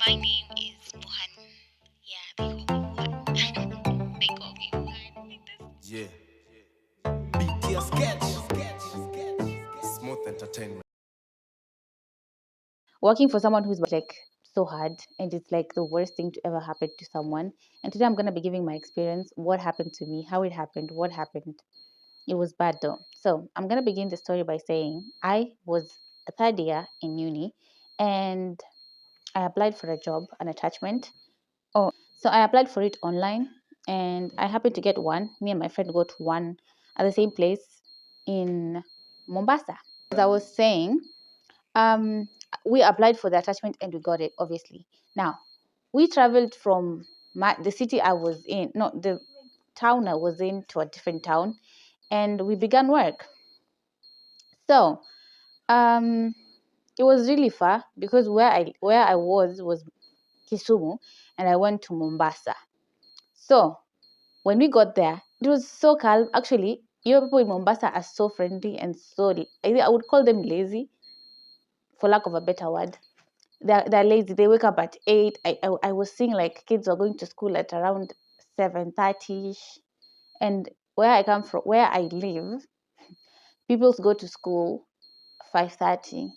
My name is Wuhan. Yeah, they call me Wuhan. They call me Wuhan. Yeah. BT sketch. Smooth entertainment. Working for someone who's like so hard, and it's like the worst thing to ever happen to someone. And today I'm going to be giving my experience, what happened to me, how it happened, what happened. It was bad though. So I'm going to begin the story by saying I was a third year in uni, and I applied for a job, an attachment. So I applied for it online, and I happened to get one. Me and my friend got one at the same place in Mombasa. As I was saying, um, we applied for the attachment and we got it, obviously. Now, we traveled from the city I was in, not the town I was in, to a different town, and we began work. So, it was really far because where I was Kisumu, and I went to Mombasa. So when we got there, it was so calm. Actually, people in Mombasa are so friendly and so, I would call them lazy, for lack of a better word. They're lazy. They wake up at 8. I was seeing like kids are going to school at around 7:30, and where I come from, where I live, people go to school 5:30,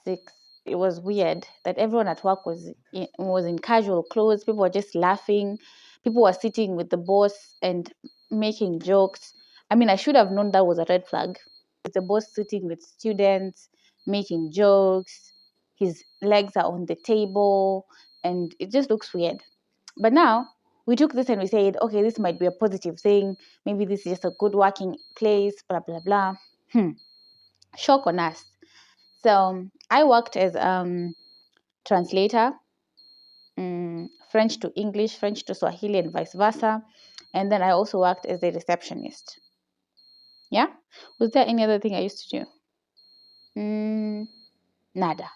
6. It was weird that everyone at work was in casual clothes. People were just laughing. People were sitting with the boss and making jokes. I mean, I should have known that was a red flag. It's the boss sitting with students, making jokes. His legs are on the table, and it just looks weird. But now we took this and we said, okay, this might be a positive thing. Maybe this is just a good working place, blah, blah, blah. Shock on us. So I worked as translator, French to English, French to Swahili, and vice versa. And then I also worked as a receptionist. Yeah? Was there any other thing I used to do? Nada.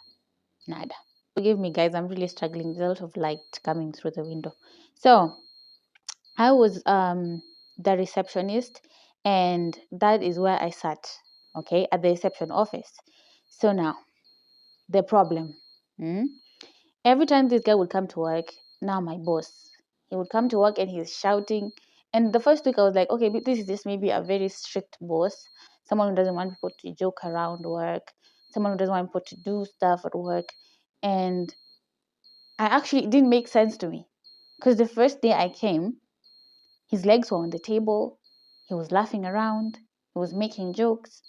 Nada. Forgive me, guys. I'm really struggling. There's a lot of light coming through the window. So I was the receptionist, and that is where I sat, okay, at the reception office. So now, the problem. Every time this guy would come to work, now my boss, he would come to work and he's shouting. And the first week I was like, okay, this is just maybe a very strict boss, someone who doesn't want people to joke around work, someone who doesn't want people to do stuff at work. And it didn't make sense to me because the first day I came, his legs were on the table, he was laughing around, he was making jokes.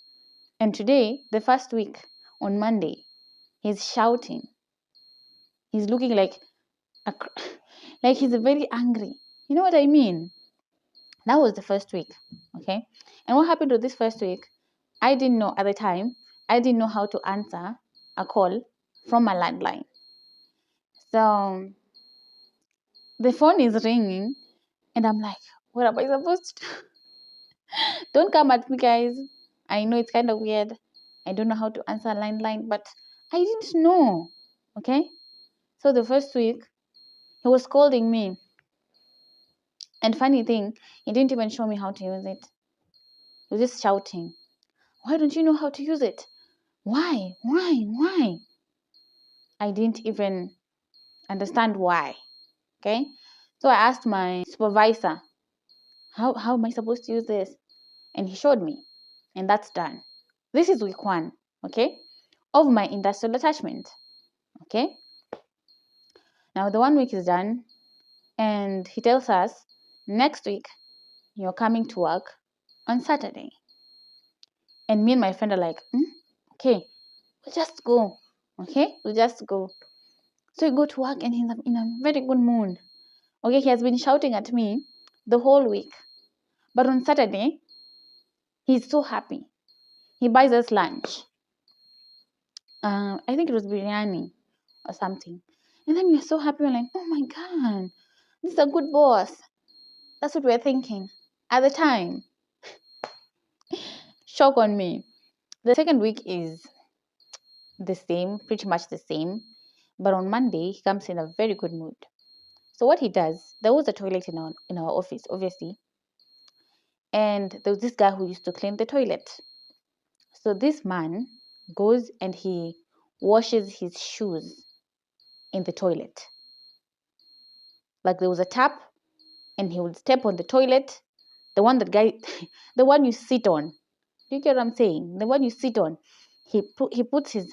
And today, the first week, on Monday, he's shouting. He's looking like like he's very angry. You know what I mean? That was the first week, okay? And what happened to this first week? I didn't know at the time, I didn't know how to answer a call from a landline. So the phone is ringing, and I'm like, what am I supposed to do? Don't come at me, guys. I know it's kind of weird. I don't know how to answer a landline, but I didn't know, okay? So the first week, he was scolding me. And funny thing, he didn't even show me how to use it. He was just shouting, why don't you know how to use it? Why? Why? I didn't even understand why. Okay? So I asked my supervisor, how am I supposed to use this? And he showed me. And that's done. This is week 1, okay, of my industrial attachment. Okay? Now the 1 week is done, and he tells us next week you're coming to work on Saturday. And me and my friend are like, okay, we'll just go. Okay? We'll just go. So we go to work and he's in a very good mood. Okay, he has been shouting at me the whole week. But on Saturday, he's so happy. He buys us lunch. I think it was biryani or something. And then we're so happy. We're like, oh my God, this is a good boss. That's what we're thinking at the time. Shock on me. The second week is the same, pretty much the same. But on Monday, he comes in a very good mood. So what he does, there was a toilet in our office, obviously. And there was this guy who used to clean the toilet. So this man goes and he washes his shoes in the toilet. Like there was a tap, and he would step on the toilet, the one that guy, the one you sit on. Do you get what I'm saying? The one you sit on. He puts his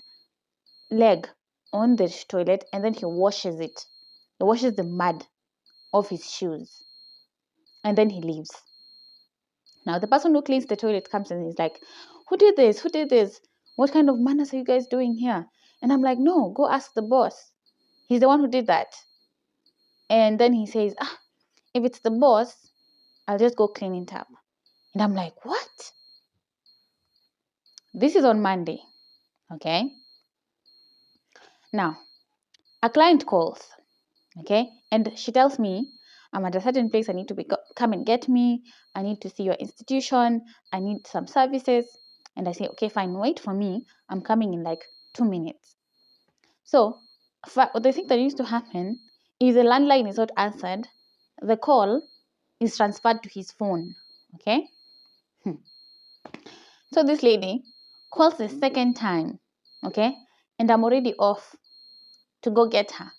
leg on the toilet, and then he washes it. He washes the mud off his shoes, and then he leaves. Now the person who cleans the toilet comes and he's like, "Who did this? Who did this? What kind of manners are you guys doing here?" And I'm like, "No, go ask the boss. He's the one who did that." And then he says, "If it's the boss, I'll just go clean it up." And I'm like, "What?" This is on Monday, okay? Now, a client calls, okay? And she tells me, "I'm at a certain place. I need to come and get me. I need to see your institution. I need some services." And I say, "Okay, fine. Wait for me. I'm coming in like 2 minutes." So, the thing that used to happen is the landline is not answered. The call is transferred to his phone, okay? So this lady calls the second time, okay? And I'm already off to go get her.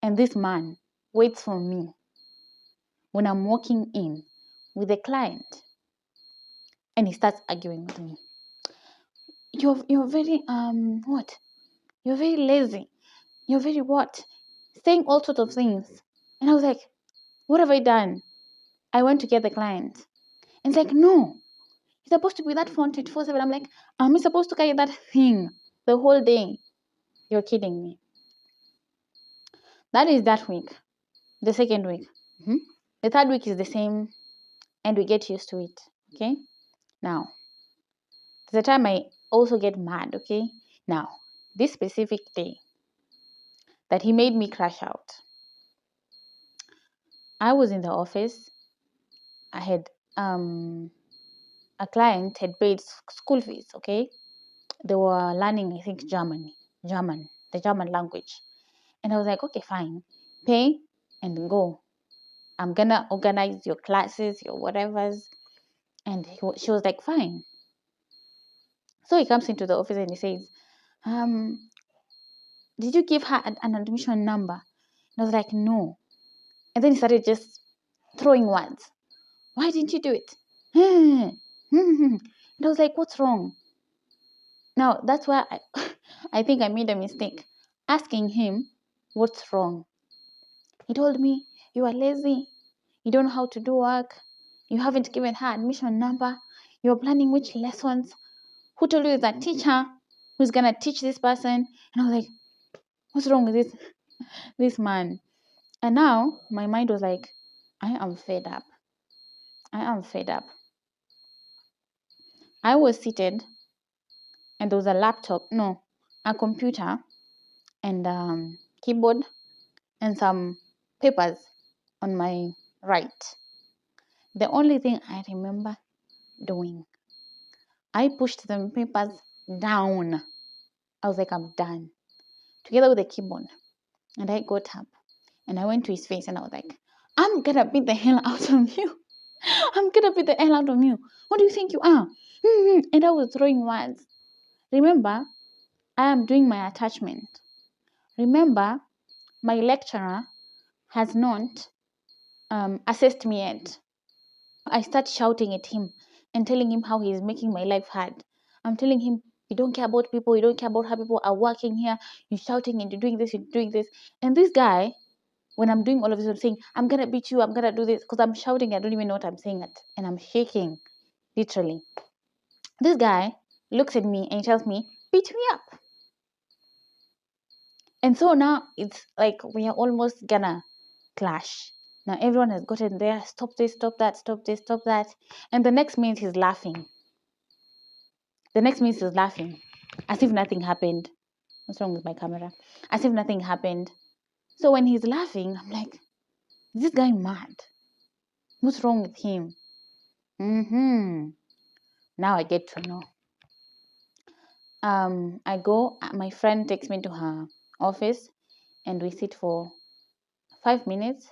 And this man waits for me when I'm walking in with a client, and he starts arguing with me. You're very what? You're very lazy. You're very what? Saying all sorts of things. And I was like, "What have I done?" I went to get the client. And it's like, "No, you're supposed to be that phone 24/7. I'm like, "Am I supposed to carry that thing the whole day?" You're kidding me. That is that week. The second week. The third week is the same, and we get used to it. Okay? Now, the time I also get mad, okay? Now, this specific day that he made me crash out, I was in the office. I had a client had paid school fees, okay? They were learning, I think, the German language. And I was like, "Okay, fine, pay and go. I'm gonna organize your classes, your whatevers." And she was like, "Fine." So he comes into the office and he says, "Did you give her an admission number?" And I was like, "No." And then he started just throwing words. "Why didn't you do it?" And I was like, "What's wrong?" Now, that's why I think I made a mistake asking him what's wrong. He told me, "You are lazy. You don't know how to do work. You haven't given her admission number. You're planning which lessons. Who told you is a teacher who's going to teach this person?" And I was like, "What's wrong with this man?" And now my mind was like, I am fed up. I am fed up. I was seated, and there was a computer and keyboard and some papers on my right. The only thing I remember doing, I pushed the papers down. I was like, "I'm done," together with the keyboard. And I got up and I went to his face and I was like, "I'm gonna beat the hell out of you. I'm gonna beat the hell out of you. What do you think you are?" And I was throwing words. Remember, I am doing my attachment. Remember, my lecturer has not assessed me yet. I start shouting at him and telling him how he is making my life hard. I'm telling him, "You don't care about people. You don't care about how people are working here. You're shouting and you're doing this, you're doing this." And this guy, when I'm doing all of this, I'm saying, "I'm going to beat you. I'm going to do this." Because I'm shouting. I don't even know what I'm saying. And I'm shaking, literally. This guy looks at me and he tells me, "Beat me up." And so now it's like we are almost gonna clash. Now everyone has gotten there. "Stop this, stop that, stop this, stop that." And the next minute he's laughing. As if nothing happened. What's wrong with my camera? As if nothing happened. So when he's laughing, I'm like, "Is this guy mad? What's wrong with him?" Now I get to know. I go, my friend takes me to her office and we sit for 5 minutes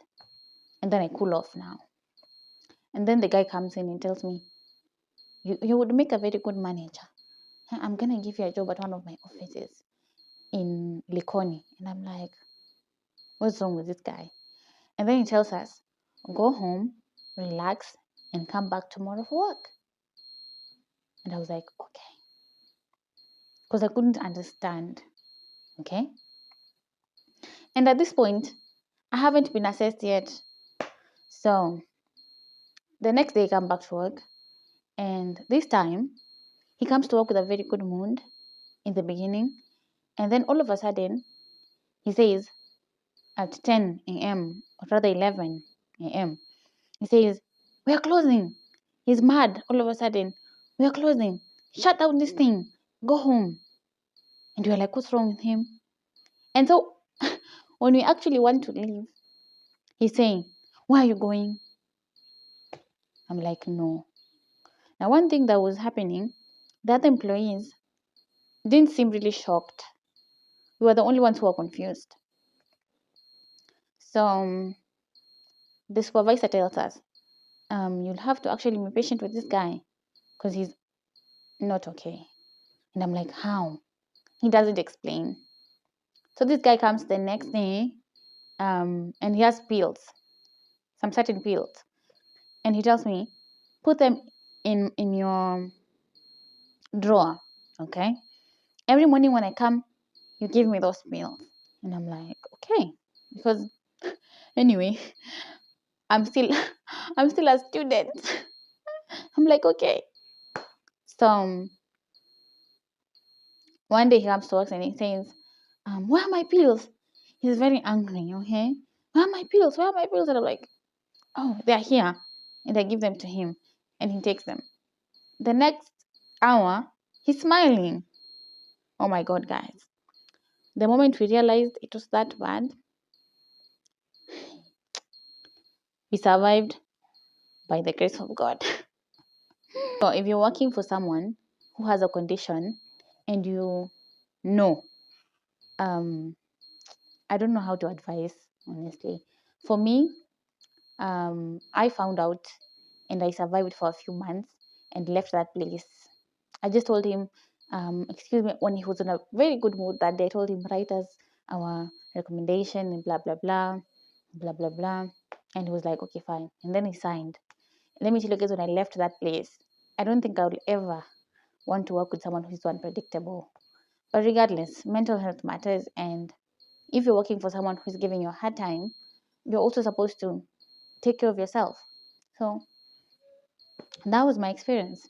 and then I cool off now. And then the guy comes in and tells me, you would make a very good manager. I'm going to give you a job at one of my offices in Likoni." And I'm like, what's wrong with this guy? And then he tells us, go home, relax, and come back tomorrow for work. And I was like, okay. Because I couldn't understand. Okay. And at this point, I haven't been assessed yet. So the next day, I come back to work. And this time, he comes to work with a very good mood in the beginning. And then all of a sudden, he says at 10 a.m., or rather 11 a.m., he says, we are closing. He's mad all of a sudden. We are closing. Shut down this thing. Go home. And we're like, what's wrong with him? And so when we actually want to leave, he's saying, where are you going? I'm like, no. Now, one thing that was happening, the other employees didn't seem really shocked. We were the only ones who were confused. So the supervisor tells us, you'll have to actually be patient with this guy because he's not okay. And I'm like, how? He doesn't explain. So this guy comes the next day, and he has pills, some certain pills. And he tells me, put them in your drawer, okay? Every morning when I come, you give me those pills. And I'm like, okay. Because anyway, I'm still I'm still a student. I'm like, okay. So one day he comes to work and he says, where are my pills? He's very angry, okay? Where are my pills? Where are my pills? And I'm like, oh, they're here. And I give them to him and he takes them. The next hour, he's smiling. Oh my God, guys. The moment we realized it was that bad, we survived by the grace of God. So if you're working for someone who has a condition and you know, I don't know how to advise, honestly. For me, I found out and I survived for a few months and left that place. I just told him, excuse me, when he was in a very good mood that day, I told him, write us our recommendation and blah, blah, blah, blah, blah, blah. And he was like, okay, fine. And then he signed. Let me tell you guys, when I left that place, I don't think I will ever want to work with someone who's so unpredictable. But regardless, mental health matters. And if you're working for someone who's giving you a hard time, you're also supposed to take care of yourself. So that was my experience.